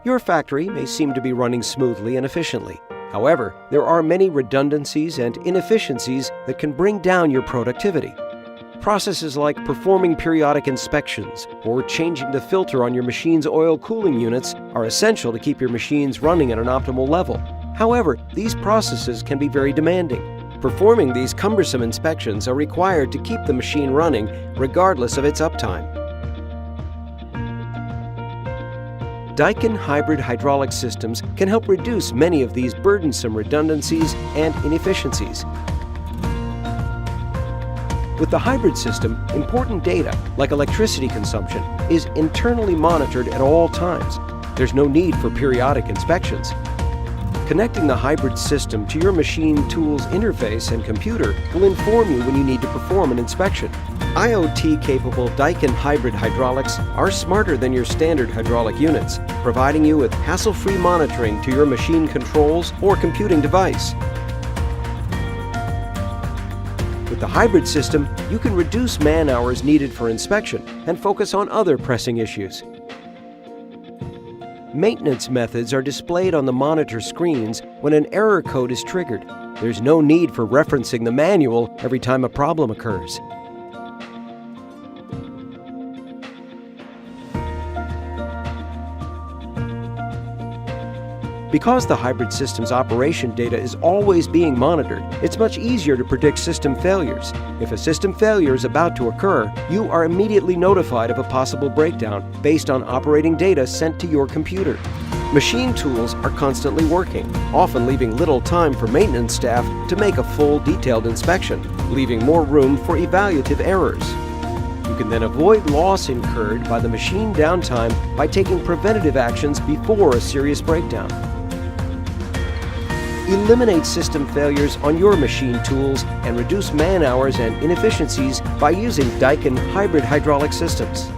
Your factory may seem to be running smoothly and efficiently. However, there are many redundancies and inefficiencies that can bring down your productivity. Processes like performing periodic inspections or changing the filter on your machine's oil cooling units are essential to keep your machines running at an optimal level. However, these processes can be very demanding. Performing these cumbersome inspections are required to keep the machine running regardless of its uptime. Daikin hybrid hydraulic systems can help reduce many of these burdensome redundancies and inefficiencies. With the hybrid system, important data, like electricity consumption, is internally monitored at all times. There's no need for periodic inspections. Connecting the hybrid system to your machine tool's interface and computer will inform you when you need to perform an inspection. IoT-capable Daikin hybrid hydraulics are smarter than your standard hydraulic units, providing you with hassle-free monitoring to your machine controls or computing device. With the hybrid system, you can reduce man-hours needed for inspection and focus on other pressing issues. Maintenance methods are displayed on the monitor screens when an error code is triggered. There's no need for referencing the manual every time a problem occurs. Because the hybrid system's operation data is always being monitored, it's much easier to predict system failures. If a system failure is about to occur, you are immediately notified of a possible breakdown based on operating data sent to your computer. Machine tools are constantly working, often leaving little time for maintenance staff to make a full, detailed inspection, leaving more room for evaluative errors. You can then avoid loss incurred by the machine downtime by taking preventative actions before a serious breakdown. Eliminate system failures on your machine tools and reduce man-hours and inefficiencies by using Daikin hybrid hydraulic systems.